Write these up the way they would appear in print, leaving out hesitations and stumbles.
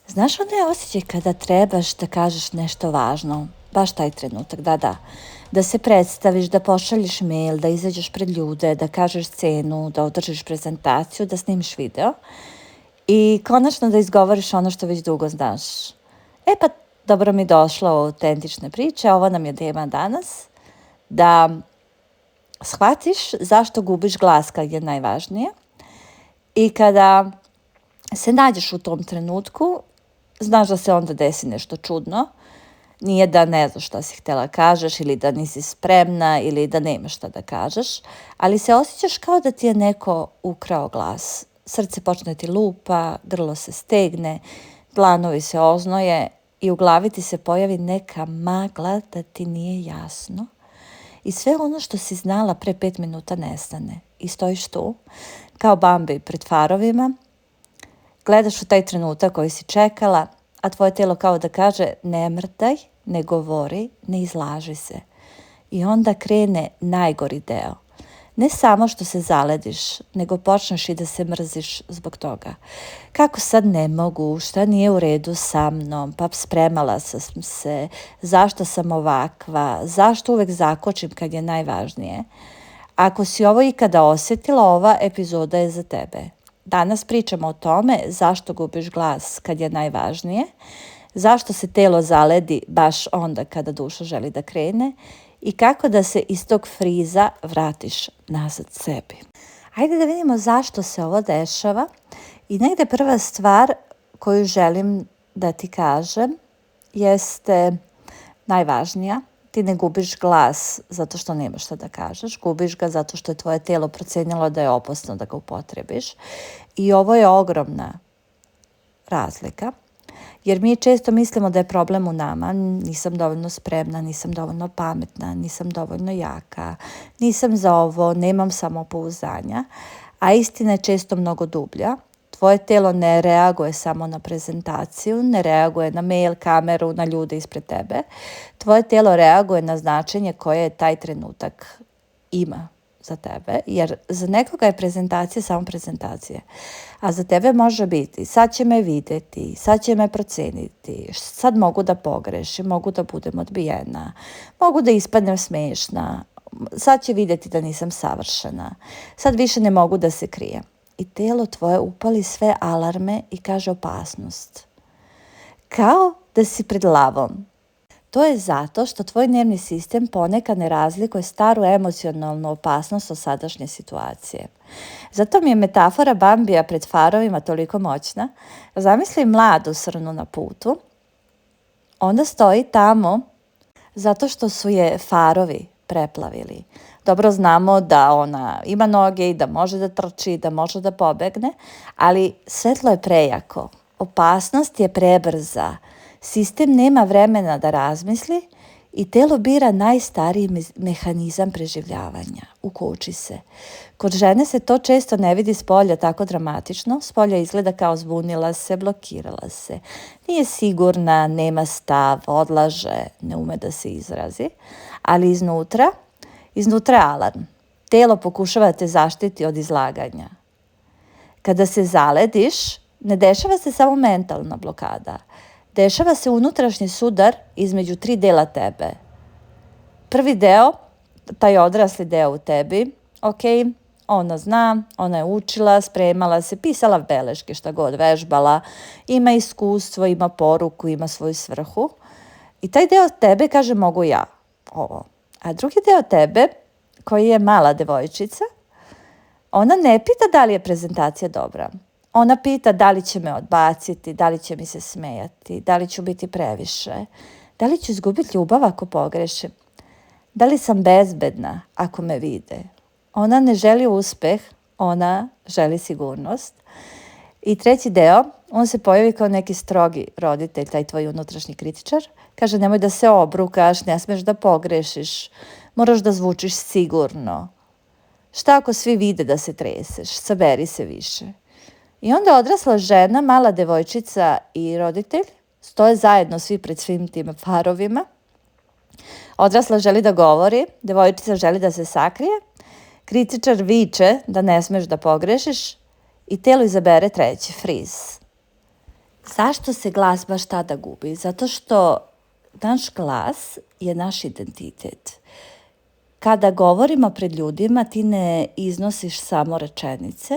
Znaš onaj osjećaj kada trebaš da kažeš nešto važno, baš taj trenutak, da se predstaviš, da pošalješ mail, da izađeš pred ljude, da kažeš scenu, da održiš prezentaciju, da snimiš video i konačno da izgovoriš ono što već dugo znaš. Pa dobro mi došlo u autentične priče, ovo nam je tema danas, da shvatiš zašto gubiš glas kad je najvažnije i kada se nađeš u tom trenutku, znaš da se onda desi nešto čudno, nije da ne znaš šta si htjela kažeš ili da nisi spremna ili da nemaš šta da kažeš, ali se osjećaš kao da ti je neko ukrao glas. Srce počne ti lupa, grlo se stegne, dlanovi se oznoje i u glavi ti se pojavi neka magla da ti nije jasno. I sve ono što si znala pre 5 minuta nestane. I stojiš tu, kao Bambi pred farovima, gledaš u taj trenutak koji si čekala, a tvoje tijelo kao da kaže ne mrtaj, ne govori, ne izlaži se. I onda krene najgori deo. Ne samo što se zalediš, nego počneš i da se mrziš zbog toga. Kako sad ne mogu, šta nije u redu sa mnom, pa spremala sam se, zašto sam ovakva, zašto uvek zakočim kad je najvažnije. Ako si ovo ikada osjetila, ova epizoda je za tebe. Danas pričamo o tome zašto gubiš glas kad je najvažnije, zašto se telo zaledi baš onda kada duša želi da krene i kako da se iz tog friza vratiš nazad sebi. Ajde da vidimo zašto se ovo dešava i negde prva stvar koju želim da ti kažem jeste najvažnija. Ti ne gubiš glas zato što nemaš šta da kažeš, gubiš ga zato što je tvoje telo procenilo da je opasno da ga upotrebiš. I ovo je ogromna razlika, jer mi često mislimo da je problem u nama, nisam dovoljno spremna, nisam dovoljno pametna, nisam dovoljno jaka, nisam za ovo, nemam samopouzdanja, a istina je često mnogo dublja. Tvoje telo ne reaguje samo na prezentaciju, ne reaguje na mail, kameru, na ljude ispred tebe. Tvoje telo reaguje na značenje koje je taj trenutak ima za tebe, jer za nekoga je prezentacija samo prezentacija, a za tebe može biti sad će me videti, sad će me proceniti, sad mogu da pogrešim, mogu da budem odbijena, mogu da ispadnem smešna, sad će vidjeti da nisam savršena, sad više ne mogu da se krijem. I telo tvoje upali sve alarme i kaže opasnost. Kao da si pred lavom. To je zato što tvoj nervni sistem ponekad ne razlikuje staru emocionalnu opasnost od sadašnje situacije. Zato mi je metafora Bambija pred farovima toliko moćna. Zamisli mladu srnu na putu. Ona stoji tamo zato što su je farovi preplavili. Dobro znamo da ona ima noge i da može da trči, da može da pobegne, ali svetlo je prejako, opasnost je prebrza, sistem nema vremena da razmisli i telo bira najstariji mehanizam preživljavanja, ukoči se. Kod žene se to često ne vidi s polja tako dramatično, s polja izgleda kao zbunila se, blokirala se, nije sigurna, nema stav, odlaže, ne ume da se izrazi, ali iznutra je alarm. Telo pokušava da te zaštiti od izlaganja. Kada se zalediš, ne dešava se samo mentalna blokada. Dešava se unutrašnji sudar između 3 dela tebe. Prvi deo, taj odrasli deo u tebi, ona zna, ona je učila, spremala se, pisala beleške, šta god vežbala, ima iskustvo, ima poruku, ima svoju svrhu. I taj deo tebe kaže mogu ja ovo. A drugi deo tebe, koji je mala devojčica, ona ne pita da li je prezentacija dobra. Ona pita da li će me odbaciti, da li će mi se smejati, da li ću biti previše, da li ću izgubiti ljubav ako pogrešim, da li sam bezbedna ako me vide. Ona ne želi uspeh, ona želi sigurnost. I treći deo, on se pojavi kao neki strogi roditelj, taj tvoj unutrašnji kritičar. Kaže nemoj da se obrukaš, ne smeš da pogrešiš, moraš da zvučiš sigurno. Šta ako svi vide da se treseš, saberi se više. I onda odrasla žena, mala devojčica i roditelj stoje zajedno svi pred svim tim farovima. Odrasla želi da govori, devojčica želi da se sakrije, kritičar viče da ne smeš da pogrešiš i telo izabere treći friz. Zašto se glas baš tada gubi? Zato što naš glas je naš identitet. Kada govorimo pred ljudima, ti ne iznosiš samo rečenice,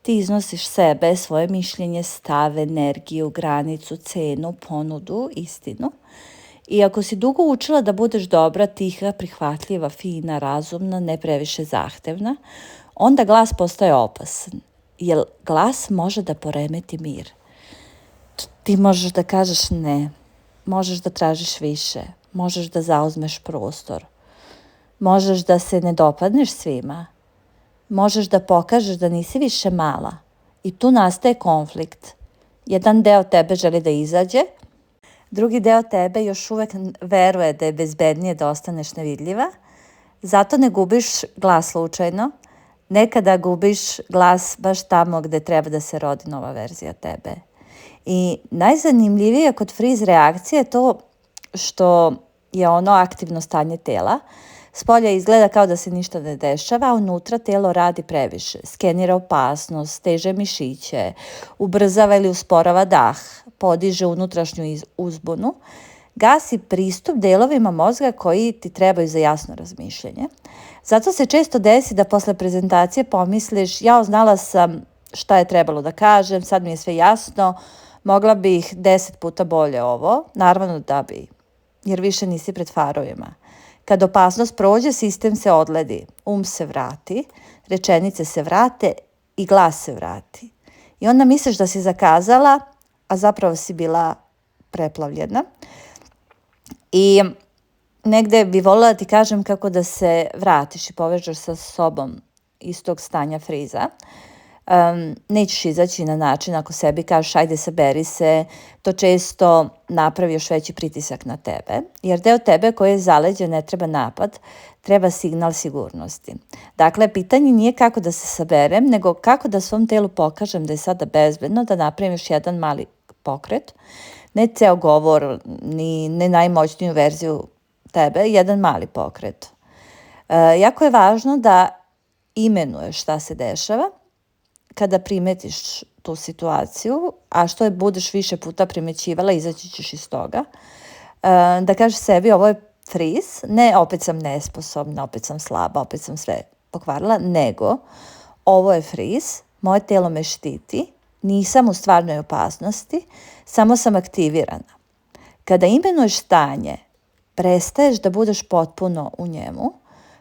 ti iznosiš sebe, svoje mišljenje, stav, energiju, granicu, cenu, ponudu, istinu. I ako si dugo učila da budeš dobra, tiha, prihvatljiva, fina, razumna, ne previše zahtevna, onda glas postaje opasan, jer glas može da poremeti mir. Ti možeš da kažeš ne, možeš da tražiš više, možeš da zauzmeš prostor, možeš da se ne dopadneš svima, možeš da pokažeš da nisi više mala i tu nastaje konflikt. Jedan deo tebe želi da izađe, drugi deo tebe još uvek veruje da je bezbednije da ostaneš nevidljiva, zato ne gubiš glas slučajno, nekada gubiš glas baš tamo gde treba da se rodi nova verzija tebe. I najzanimljivije kod freeze reakcije je to što je ono aktivno stanje tela. Spolja izgleda kao da se ništa ne dešava, a unutra telo radi previše. Skenira opasnost, steže mišiće, ubrzava ili usporava dah, podiže unutrašnju uzbunu, gasi pristup delovima mozga koji ti trebaju za jasno razmišljanje. Zato se često desi da posle prezentacije pomisliš, jao, znala sam šta je trebalo da kažem, sad mi je sve jasno, mogla bih 10 puta bolje ovo, naravno da bi, jer više nisi pred farovima. Kad opasnost prođe, sistem se odledi, se vrati, rečenice se vrate i glas se vrati. I onda misliš da si zakazala, a zapravo si bila preplavljena. I negde bi voljela da ti kažem kako da se vratiš i povežeš sa sobom iz tog stanja friza. Nećeš izaći na način ako sebi kažeš ajde saberi se, to često napravi još veći pritisak na tebe, jer deo tebe koji je zaleđen ne treba napad, treba signal sigurnosti. Dakle, pitanje nije kako da se saberem, nego kako da svom telu pokažem da je sada bezbedno, da napravim još jedan mali pokret, ne ceo govor, ni ne najmoćniju verziju tebe, jedan mali pokret. Jako je važno da imenuješ šta se dešava, kada primetiš tu situaciju, a što je budeš više puta primećivala, izaći ćeš iz toga, da kažeš sebi ovo je friz, ne opet sam nesposobna, opet sam slaba, opet sam sve pokvarila, nego ovo je friz, moje telo me štiti, nisam u stvarnoj opasnosti, samo sam aktivirana. Kada imenuješ stanje, prestaješ da budeš potpuno u njemu.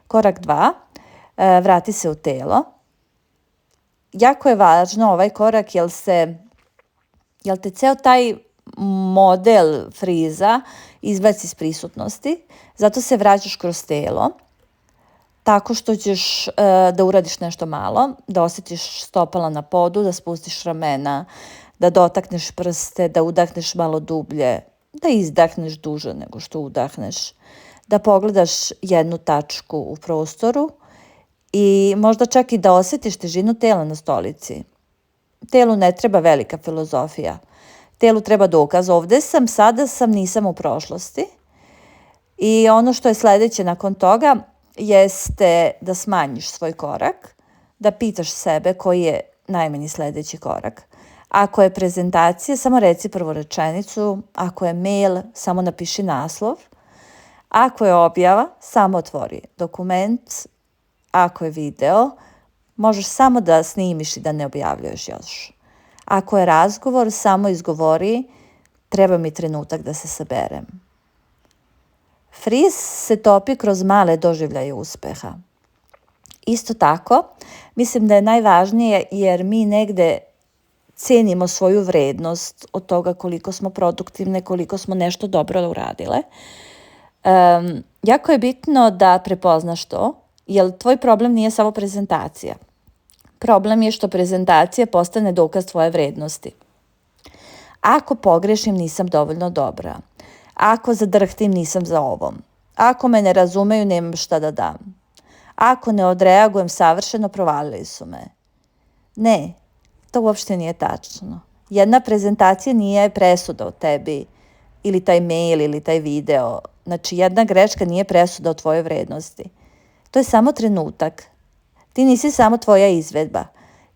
Korak 2, vrati se u telo. Jako je važno ovaj korak jer te ceo taj model friza izbaci iz prisutnosti, zato se vraćaš kroz telo, tako što ćeš da uradiš nešto malo, da osjetiš stopala na podu, da spustiš ramena, da dotakneš prste, da udahneš malo dublje, da izdahneš duže nego što udahneš, da pogledaš jednu tačku u prostoru i možda čak i da osjetiš težinu tela na stolici. Telu ne treba velika filozofija. Telu treba dokaz. Ovde sam, sada sam, nisam u prošlosti. I ono što je sledeće nakon toga jeste da smanjiš svoj korak, da pitaš sebe koji je najmanji sledeći korak. Ako je prezentacija, samo reci prvu rečenicu. Ako je mail, samo napiši naslov. Ako je objava, samo otvori dokument. Ako je video, možeš samo da snimiš i da ne objavljuješ još. Ako je razgovor, samo izgovori, treba mi trenutak da se saberem. Friz se topi kroz male doživljaje uspeha. Isto tako, mislim da je najvažnije jer mi negde cenimo svoju vrednost od toga koliko smo produktivne, koliko smo nešto dobro uradile. Jako je bitno da prepoznaš to, jer tvoj problem nije samo prezentacija. Problem je što prezentacija postane dokaz tvoje vrednosti. Ako pogrešim, nisam dovoljno dobra. Ako zadrhtim, nisam za ovom. Ako me ne razumeju, nemam šta da dam. Ako ne odreagujem savršeno, provalili su me. Ne, to uopšte nije tačno. Jedna prezentacija nije presuda o tebi, ili taj mail, ili taj video. Znači, jedna greška nije presuda o tvojoj vrednosti. To je samo trenutak. Ti nisi samo tvoja izvedba.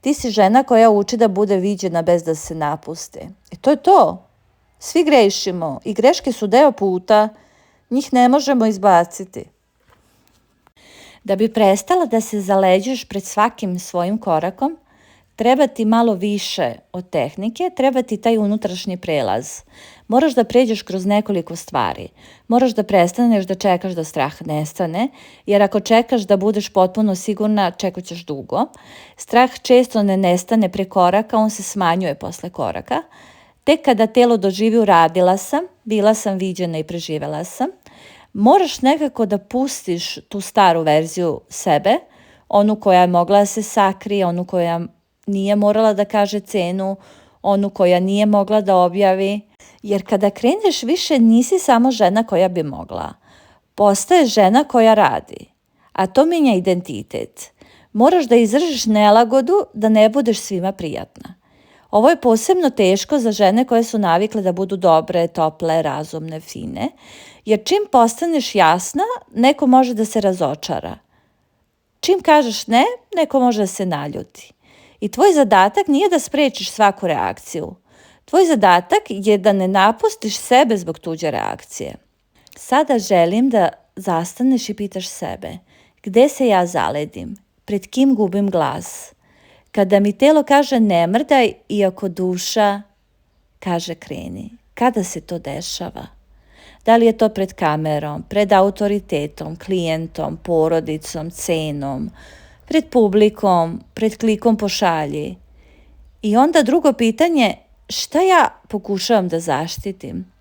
Ti si žena koja uči da bude viđena bez da se napuste. I to je to. Svi grešimo i greške su deo puta, njih ne možemo izbaciti. Da bi prestala da se zaleđuješ pred svakim svojim korakom, treba ti malo više od tehnike, treba ti taj unutrašnji prelaz. Moraš da pređeš kroz nekoliko stvari. Moraš da prestaneš da čekaš da strah nestane, jer ako čekaš da budeš potpuno sigurna, čekat ćeš dugo. Strah često ne nestane pre koraka, on se smanjuje posle koraka. Tek kada telo doživi uradila sam, bila sam viđena i preživela sam, moraš nekako da pustiš tu staru verziju sebe, onu koja je mogla da se sakrije, onu koja nije morala da kaže cenu, onu koja nije mogla da objavi. Jer kada kreneš više nisi samo žena koja bi mogla. Postaješ žena koja radi, a to mijenja identitet. Moraš da izražiš nelagodu da ne budeš svima prijatna. Ovo je posebno teško za žene koje su navikle da budu dobre, tople, razumne, fine, jer čim postaneš jasna, neko može da se razočara. Čim kažeš ne, neko može da se naljuti. I tvoj zadatak nije da sprečiš svaku reakciju. Tvoj zadatak je da ne napustiš sebe zbog tuđe reakcije. Sada želim da zastaneš i pitaš sebe, gde se ja zaledim, pred kim gubim glas? Kada mi telo kaže ne mrdaj, iako duša kaže kreni. Kada se to dešava? Da li je to pred kamerom, pred autoritetom, klijentom, porodicom, cenom, pred publikom, pred klikom pošalji? I onda drugo pitanje, šta ja pokušavam da zaštitim?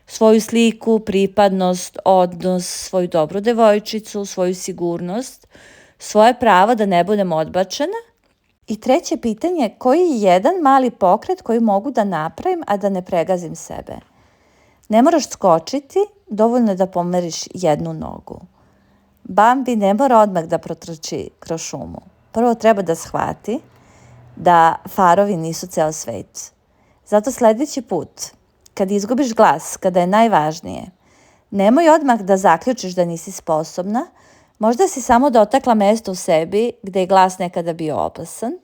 Svoju sliku, pripadnost, odnos, svoju dobru devojčicu, svoju sigurnost, svoje pravo da ne budem odbačena? I treće pitanje, koji je jedan mali pokret koji mogu da napravim, a da ne pregazim sebe? Ne moraš skočiti, dovoljno je da pomeriš jednu nogu. Bambi ne mora odmah da protrči kroz šumu. Prvo treba da shvati da farovi nisu ceo svet. Zato sledeći put, kad izgubiš glas, kada je najvažnije, nemoj odmah da zaključiš da nisi sposobna, možda si samo dotakla mesto u sebi gde je glas nekada bio opasan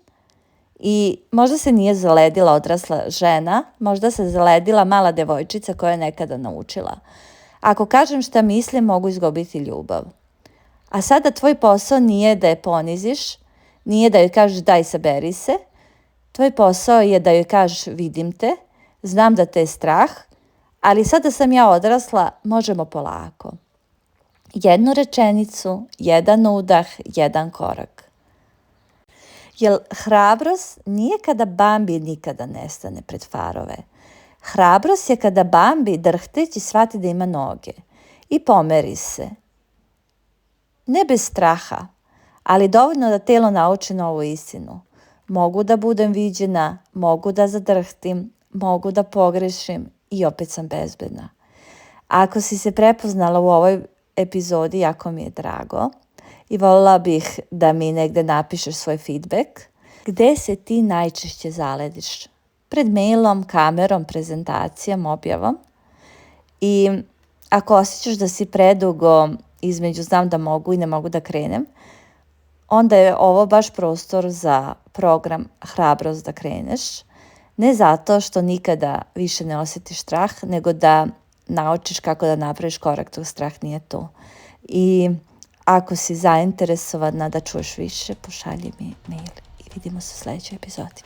i možda se nije zaledila odrasla žena, možda se zaledila mala devojčica koja je nekada naučila. Ako kažem šta mislim, mogu izgubiti ljubav. A sada tvoj posao nije da je poniziš, nije da joj kažeš daj saberi se, tvoj posao je da joj kažeš vidim te, znam da te je strah, ali sada sam ja odrasla, možemo polako. Jednu rečenicu, jedan udah, jedan korak. Jer hrabrost nije kada Bambi nikada nestane pred farove. Hrabrost je kada Bambi drhteći shvati da ima noge i pomeri se. Ne bez straha, ali dovoljno da telo nauči novu istinu. Mogu da budem viđena, mogu da zadrhtim, mogu da pogrešim i opet sam bezbedna. Ako si se prepoznala u ovoj epizodi, jako mi je drago i voljela bih da mi negde napišeš svoj feedback. Gde se ti najčešće zalediš? Pred mailom, kamerom, prezentacijom, objavom. I ako osjećaš da si predugo između znam da mogu i ne mogu da krenem, onda je ovo baš prostor za program Hrabrost da kreneš. Ne zato što nikada više ne osjetiš strah, nego da naučiš kako da napraviš korak dok strah nije tu. I ako si zainteresovana da čuješ više, pošalji mi mail i vidimo se u sledećoj epizodi.